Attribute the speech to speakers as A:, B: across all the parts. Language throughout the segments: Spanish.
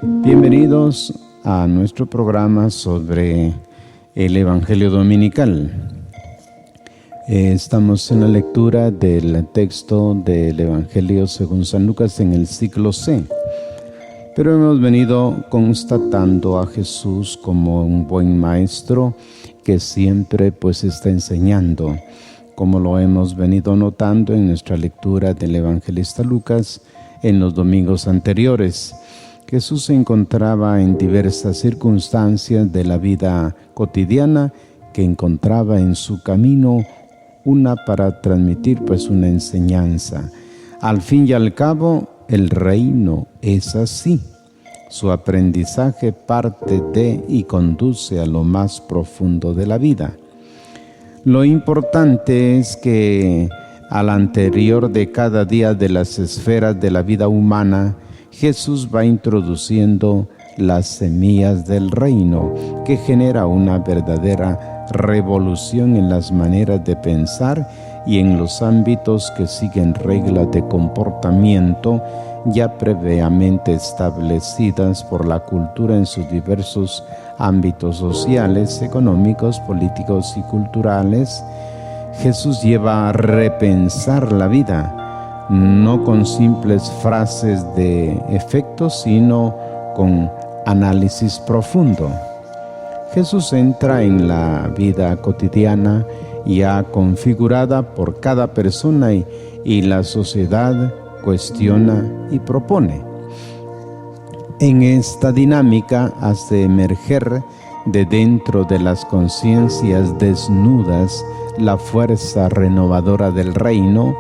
A: Bienvenidos a nuestro programa sobre el Evangelio Dominical. Estamos en la lectura del texto del Evangelio según San Lucas en el ciclo C. Pero hemos venido constatando a Jesús como un buen maestro que siempre está enseñando, como lo hemos venido notando en nuestra lectura del evangelista Lucas en los domingos anteriores. Jesús se encontraba en diversas circunstancias de la vida cotidiana que encontraba en su camino una para transmitir una enseñanza. Al fin y al cabo, el reino es así. Su aprendizaje parte de y conduce a lo más profundo de la vida. Lo importante es que al anterior de cada día de las esferas de la vida humana, Jesús va introduciendo las semillas del reino, que genera una verdadera revolución en las maneras de pensar y en los ámbitos que siguen reglas de comportamiento ya previamente establecidas por la cultura en sus diversos ámbitos sociales, económicos, políticos y culturales. Jesús lleva a repensar la vida, no con simples frases de efecto, sino con análisis profundo. Jesús entra en la vida cotidiana ya configurada por cada persona y la sociedad cuestiona y propone. En esta dinámica hace emerger de dentro de las conciencias desnudas la fuerza renovadora del reino,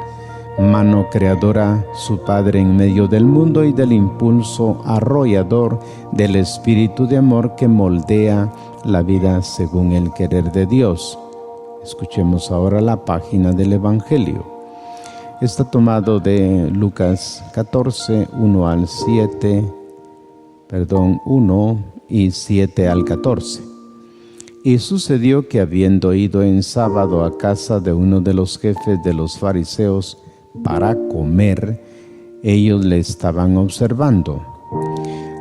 A: mano creadora su Padre en medio del mundo y del impulso arrollador del espíritu de amor que moldea la vida según el querer de Dios. Escuchemos ahora la página del Evangelio. Está tomado de Lucas 14, 1 y 7 al 14. Y sucedió que habiendo ido en sábado a casa de uno de los jefes de los fariseos para comer, ellos le estaban observando.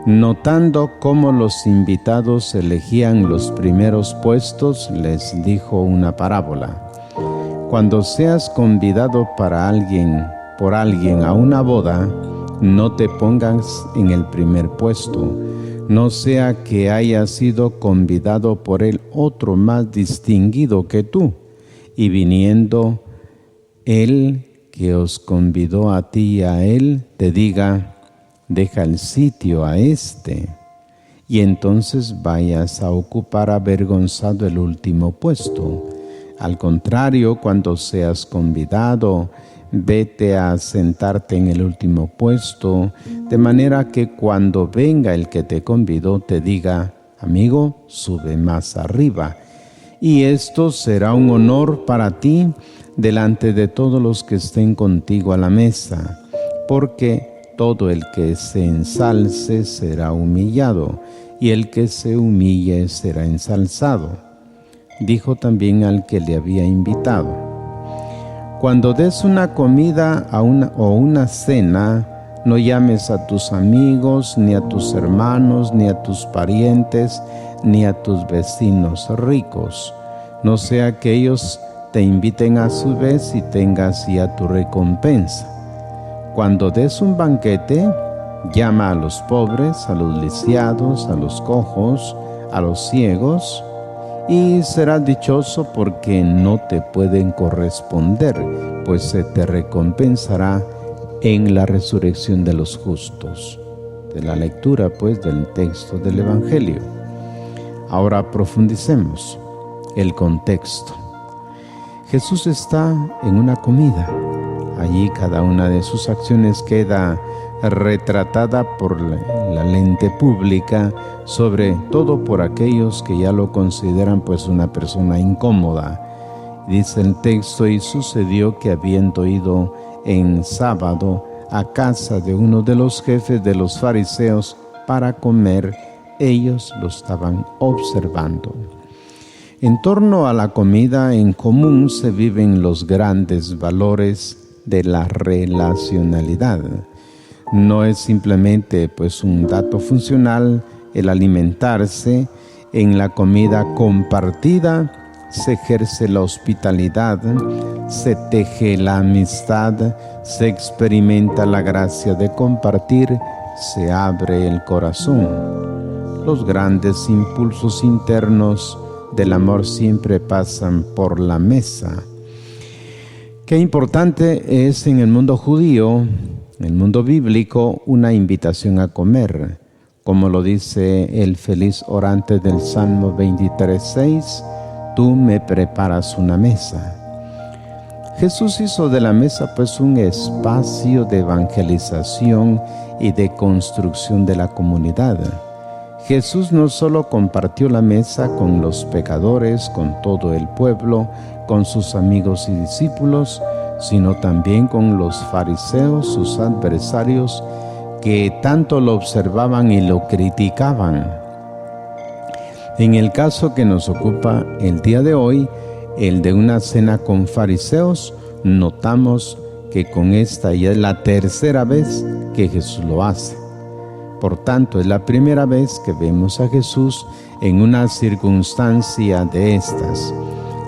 A: Notando cómo los invitados elegían los primeros puestos, les dijo una parábola. Cuando seas convidado por alguien a una boda, no te pongas en el primer puesto, no sea que haya sido convidado por el otro más distinguido que tú, y viniendo él que os convidó a ti y a él, te diga, deja el sitio a este, y entonces vayas a ocupar avergonzado el último puesto. Al contrario, cuando seas convidado, vete a sentarte en el último puesto, de manera que cuando venga el que te convidó te diga, amigo, sube más arriba. Y esto será un honor para ti delante de todos los que estén contigo a la mesa, porque todo el que se ensalce será humillado, y el que se humille será ensalzado. Dijo también al que le había invitado: cuando des una comida o una cena, no llames a tus amigos, ni a tus hermanos, ni a tus parientes, ni a tus vecinos ricos, no sea que ellos te inviten a su vez y tengas ya tu recompensa. Cuando des un banquete, llama a los pobres, a los lisiados, a los cojos, a los ciegos, y serás dichoso porque no te pueden corresponder, pues se te recompensará en la resurrección de los justos. De la lectura del texto del Evangelio. Ahora profundicemos el contexto. Jesús está en una comida. Allí cada una de sus acciones queda retratada por la lente pública, sobre todo por aquellos que ya lo consideran una persona incómoda. Dice el texto: y sucedió que habiendo ido en sábado a casa de uno de los jefes de los fariseos para comer, ellos lo estaban observando. En torno a la comida en común se viven los grandes valores de la relacionalidad. no es simplemente pues un dato funcional el alimentarse. En la comida compartida se ejerce la hospitalidad, se teje la amistad, se experimenta la gracia de compartir, se abre el corazón. Los grandes impulsos internos del amor siempre pasan por la mesa. Qué importante es en el mundo judío, en el mundo bíblico, una invitación a comer, como lo dice el feliz orante del Salmo 23:6, tú me preparas una mesa. Jesús hizo de la mesa pues un espacio de evangelización y de construcción de la comunidad. Jesús no solo compartió la mesa con los pecadores, con todo el pueblo, con sus amigos y discípulos, sino también con los fariseos, sus adversarios, que tanto lo observaban y lo criticaban. En el caso que nos ocupa el día de hoy, el de una cena con fariseos, notamos que con esta ya es la tercera vez que Jesús lo hace. Por tanto, es la primera vez que vemos a Jesús en una circunstancia de estas.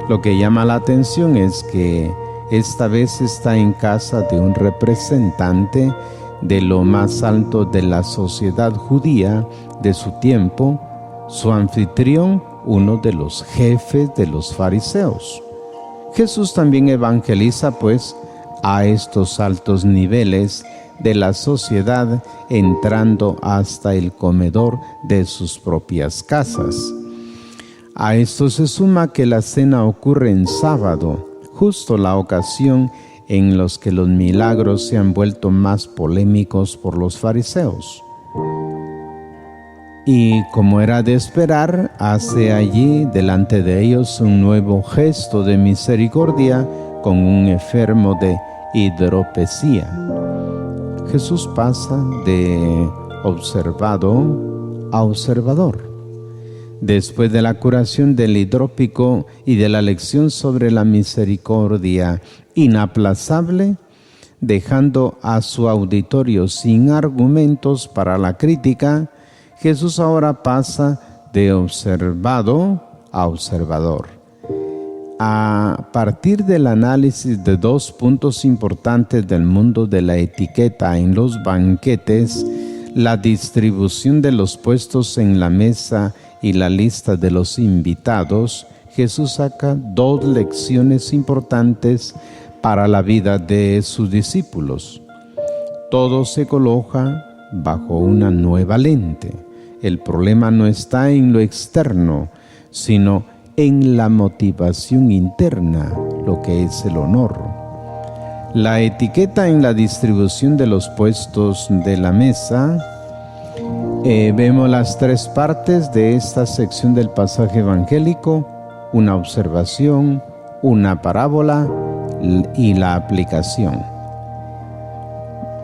A: Lo que llama la atención es que esta vez está en casa de un representante de lo más alto de la sociedad judía de su tiempo, su anfitrión, uno de los jefes de los fariseos. Jesús también evangeliza pues a estos altos niveles de la sociedad, entrando hasta el comedor de sus propias casas. A esto se suma que la cena ocurre en sábado, justo la ocasión en los que los milagros se han vuelto más polémicos por los fariseos. Y como era de esperar, hace allí delante de ellos un nuevo gesto de misericordia con un enfermo de hidropesía. Jesús pasa de observado a observador. Después de la curación del hidrópico y de la lección sobre la misericordia inaplazable, dejando a su auditorio sin argumentos para la crítica, Jesús ahora pasa de observado a observador. A partir del análisis de dos puntos importantes del mundo de la etiqueta en los banquetes, la distribución de los puestos en la mesa y la lista de los invitados, Jesús saca dos lecciones importantes para la vida de sus discípulos. Todo se coloca bajo una nueva lente. El problema no está en lo externo, sino en la motivación interna, lo que es el honor. La etiqueta en la distribución de los puestos de la mesa, vemos las tres partes de esta sección del pasaje evangélico: una observación, una parábola y la aplicación.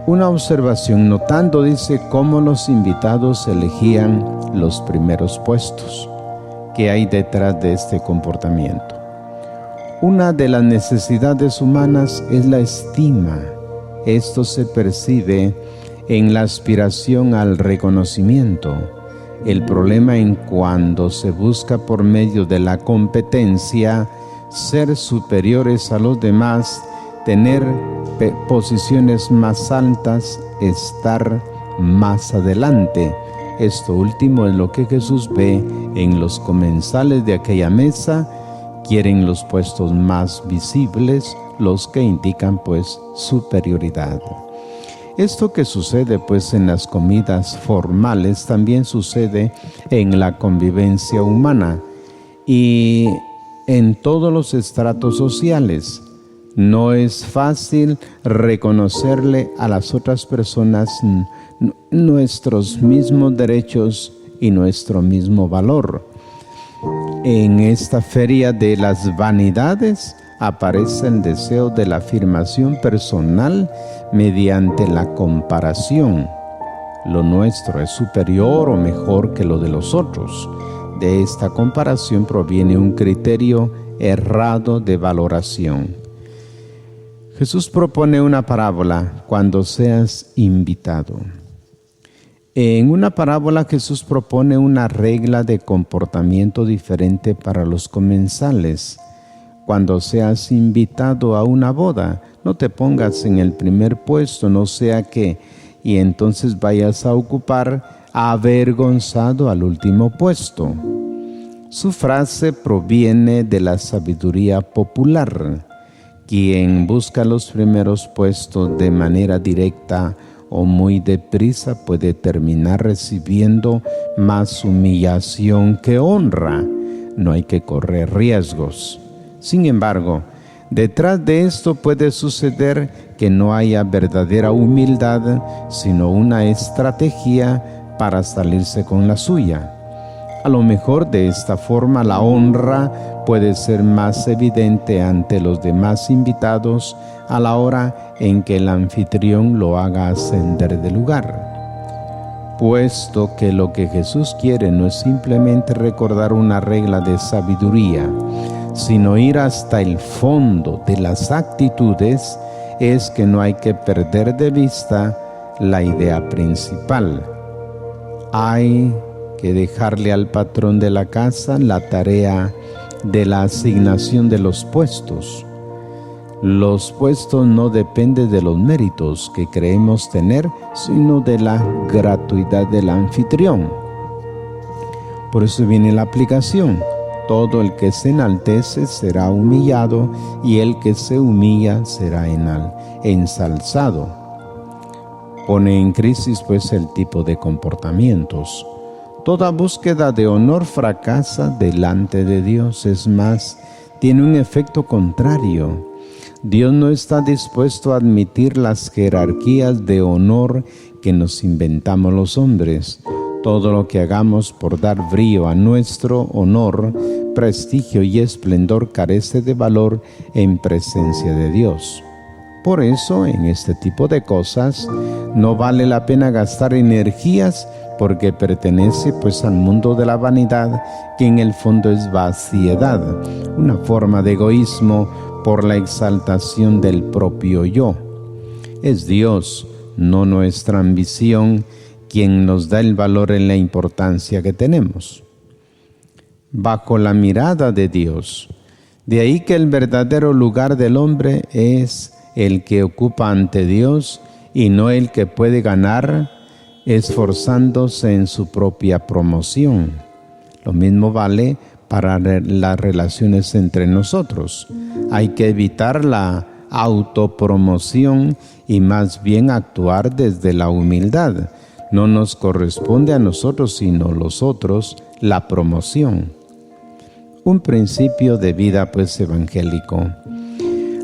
A: Una observación, notando, dice, cómo los invitados elegían los primeros puestos. ¿Qué hay detrás de este comportamiento? Una de las necesidades humanas es la estima. Esto se percibe en la aspiración al reconocimiento. El problema en cuando se busca por medio de la competencia ser superiores a los demás, tener posiciones más altas, estar más adelante. Esto último es lo que Jesús ve en los comensales de aquella mesa. Quieren los puestos más visibles, los que indican pues superioridad. Esto que sucede pues en las comidas formales también sucede en la convivencia humana y en todos los estratos sociales. No es fácil reconocerle a las otras personas nuestros mismos derechos y nuestro mismo valor. En esta feria de las vanidades aparece el deseo de la afirmación personal mediante la comparación. Lo nuestro es superior o mejor que lo de los otros. De esta comparación proviene un criterio errado de valoración. Jesús propone una parábola cuando seas invitado. En una parábola Jesús propone una regla de comportamiento diferente para los comensales. Cuando seas invitado a una boda, no te pongas en el primer puesto, no sea que, y entonces vayas a ocupar avergonzado al último puesto. Su frase proviene de la sabiduría popular. Quien busca los primeros puestos de manera directa o muy deprisa puede terminar recibiendo más humillación que honra. No hay que correr riesgos. Sin embargo, detrás de esto puede suceder que no haya verdadera humildad, sino una estrategia para salirse con la suya. A lo mejor de esta forma la honra puede ser más evidente ante los demás invitados a la hora en que el anfitrión lo haga ascender de lugar. Puesto que lo que Jesús quiere no es simplemente recordar una regla de sabiduría, sino ir hasta el fondo de las actitudes, es que no hay que perder de vista la idea principal. Hay que dejarle al patrón de la casa la tarea de la asignación de los puestos. Los puestos no dependen de los méritos que creemos tener, sino de la gratuidad del anfitrión. Por eso viene la aplicación. Todo el que se enaltece será humillado, y el que se humilla será ensalzado. Pone en crisis pues el tipo de comportamientos. Toda búsqueda de honor fracasa delante de Dios. Es más, tiene un efecto contrario. Dios no está dispuesto a admitir las jerarquías de honor que nos inventamos los hombres. Todo lo que hagamos por dar brío a nuestro honor, prestigio y esplendor carece de valor en presencia de Dios. Por eso, en este tipo de cosas, no vale la pena gastar energías, porque pertenece pues al mundo de la vanidad, que en el fondo es vaciedad, una forma de egoísmo por la exaltación del propio yo. Es Dios, no nuestra ambición, quien nos da el valor en la importancia que tenemos. Bajo la mirada de Dios, de ahí que el verdadero lugar del hombre es el que ocupa ante Dios y no el que puede ganar esforzándose en su propia promoción. Lo mismo vale para las relaciones entre nosotros. Hay que evitar la autopromoción y más bien actuar desde la humildad. No nos corresponde a nosotros, sino los otros, la promoción. Un principio de vida pues evangélico.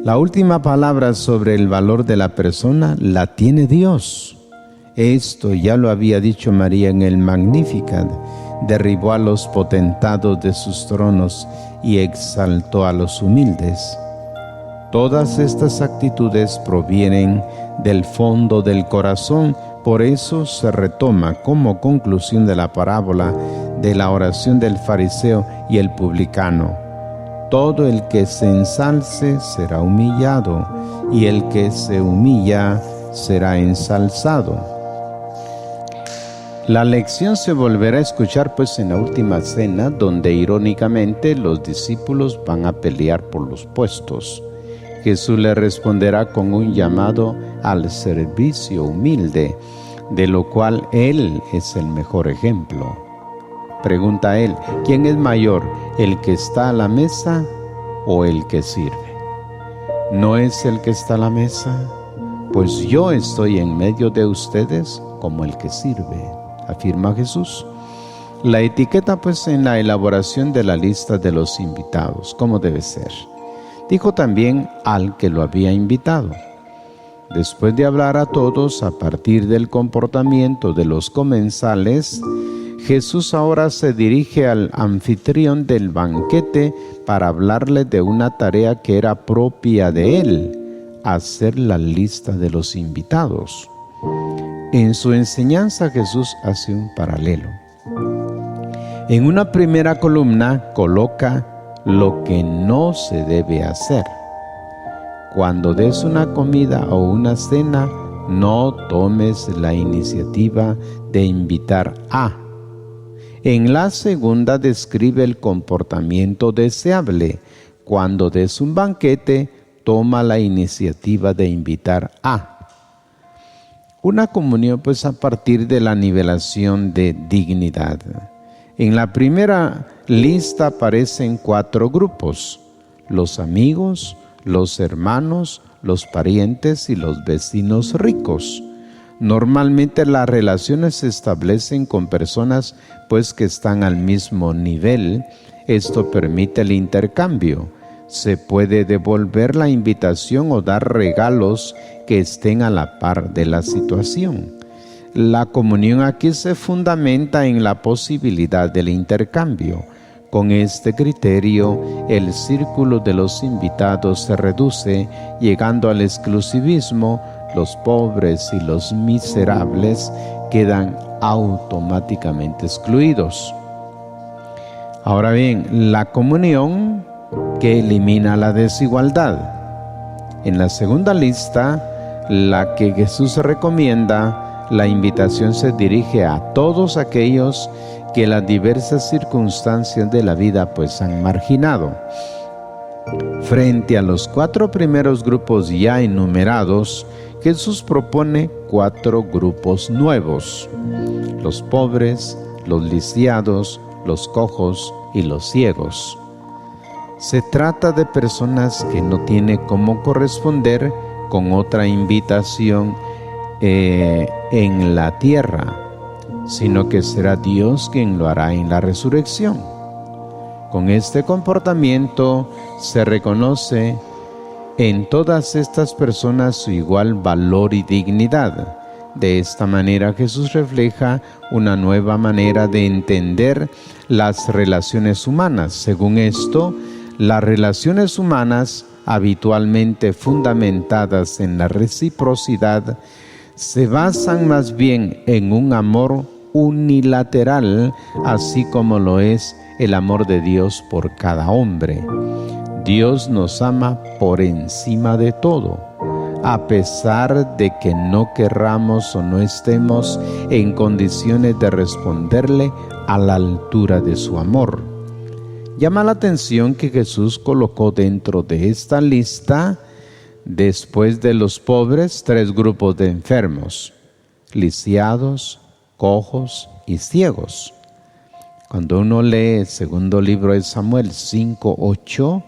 A: La última palabra sobre el valor de la persona la tiene Dios. Esto ya lo había dicho María en el Magnificat. Derribó a los potentados de sus tronos y exaltó a los humildes. Todas estas actitudes provienen del fondo del corazón. Por eso se retoma como conclusión de la parábola de la oración del fariseo y el publicano. Todo el que se ensalce será humillado, y el que se humilla será ensalzado. La lección se volverá a escuchar pues en la última cena, donde irónicamente los discípulos van a pelear por los puestos. Jesús le responderá con un llamado al servicio humilde, de lo cual Él es el mejor ejemplo. Pregunta Él, ¿quién es mayor, el que está a la mesa o el que sirve? ¿No es el que está a la mesa? Pues yo estoy en medio de ustedes como el que sirve, afirma Jesús. La etiqueta pues en la elaboración de la lista de los invitados, ¿cómo debe ser? Dijo también al que lo había invitado. Después de hablar a todos a partir del comportamiento de los comensales, Jesús ahora se dirige al anfitrión del banquete para hablarle de una tarea que era propia de él, hacer la lista de los invitados. En su enseñanza Jesús hace un paralelo. En una primera columna coloca lo que no se debe hacer. cuando des una comida o una cena, no tomes la iniciativa de invitar a. En la segunda describe el comportamiento deseable. Cuando des un banquete, toma la iniciativa de invitar a. Una comunión pues a partir de la nivelación de dignidad. En la primera lista aparecen 4 grupos: los amigos, los hermanos, los parientes y los vecinos ricos. Normalmente las relaciones se establecen con personas pues que están al mismo nivel. Esto permite el intercambio. Se puede devolver la invitación o dar regalos que estén a la par de la situación. La comunión aquí se fundamenta en la posibilidad del intercambio. Con este criterio, el círculo de los invitados se reduce, llegando al exclusivismo. Los pobres y los miserables quedan automáticamente excluidos. Ahora bien, la comunión que elimina la desigualdad. En la segunda lista, la que Jesús recomienda, la invitación se dirige a todos aquellos que las diversas circunstancias de la vida pues han marginado. Frente a los 4 primeros grupos ya enumerados, Jesús propone 4 grupos nuevos: los pobres, los lisiados, los cojos y los ciegos. Se trata de personas que no tienen cómo corresponder con otra invitación en la tierra, sino que será Dios quien lo hará en la resurrección. Con este comportamiento se reconoce en todas estas personas su igual valor y dignidad. De esta manera Jesús refleja una nueva manera de entender las relaciones humanas. Según esto, las relaciones humanas, habitualmente fundamentadas en la reciprocidad, se basan más bien en un amor unilateral, así como lo es el amor de Dios por cada hombre. Dios nos ama por encima de todo, a pesar de que no querramos o no estemos en condiciones de responderle a la altura de su amor. Llama la atención que Jesús colocó dentro de esta lista, después de los pobres, 3 grupos de enfermos: lisiados, cojos y ciegos. Cuando uno lee el segundo libro de Samuel 5:8,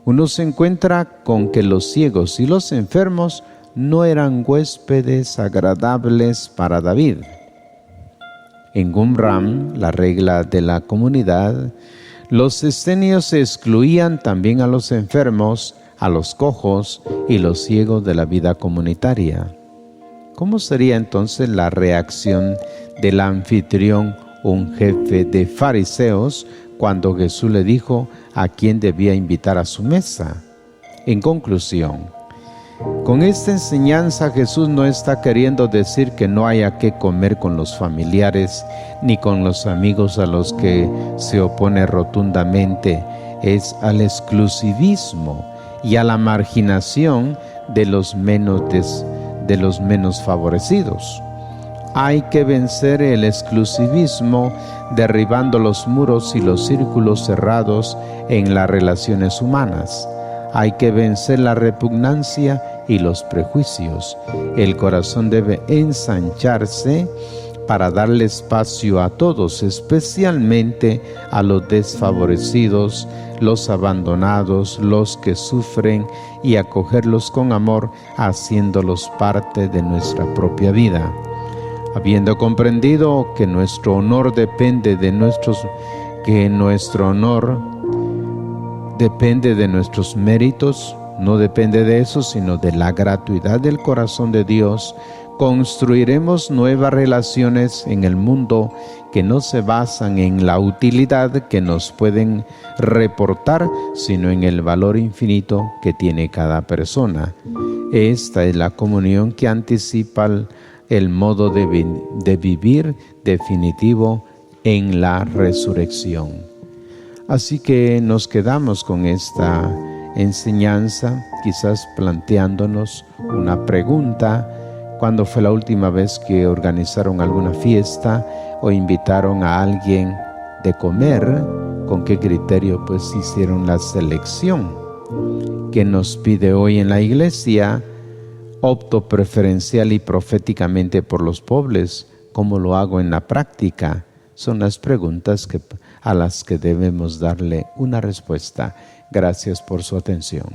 A: uno se encuentra con que los ciegos y los enfermos no eran huéspedes agradables para David. En Qumran, la regla de la comunidad, los esenios excluían también a los enfermos, a los cojos y los ciegos de la vida comunitaria. ¿Cómo sería entonces la reacción del anfitrión, un jefe de fariseos, cuando Jesús le dijo a quién debía invitar a su mesa? En conclusión, con esta enseñanza Jesús no está queriendo decir que no haya que comer con los familiares ni con los amigos a los que se opone rotundamente. Es al exclusivismo y a la marginación de los menos favorecidos. Hay que vencer el exclusivismo derribando los muros y los círculos cerrados en las relaciones humanas. Hay que vencer la repugnancia y los prejuicios. El corazón debe ensancharse para darle espacio a todos, especialmente a los desfavorecidos, los abandonados, los que sufren, y acogerlos con amor, haciéndolos parte de nuestra propia vida. Habiendo comprendido que nuestro honor depende de nuestros méritos, no depende de eso, sino de la gratuidad del corazón de Dios, construiremos nuevas relaciones en el mundo que no se basan en la utilidad que nos pueden reportar, sino en el valor infinito que tiene cada persona. Esta es la comunión que anticipa el modo de vivir definitivo en la resurrección. Así que nos quedamos con esta enseñanza quizás planteándonos una pregunta: ¿cuándo fue la última vez que organizaron alguna fiesta o invitaron a alguien de comer? ¿Con qué criterio pues hicieron la selección? ¿Qué nos pide hoy en la iglesia? ¿Opto preferencial y proféticamente por los pobres? ¿Cómo lo hago en la práctica? Son las preguntas a las que debemos darle una respuesta. Gracias por su atención.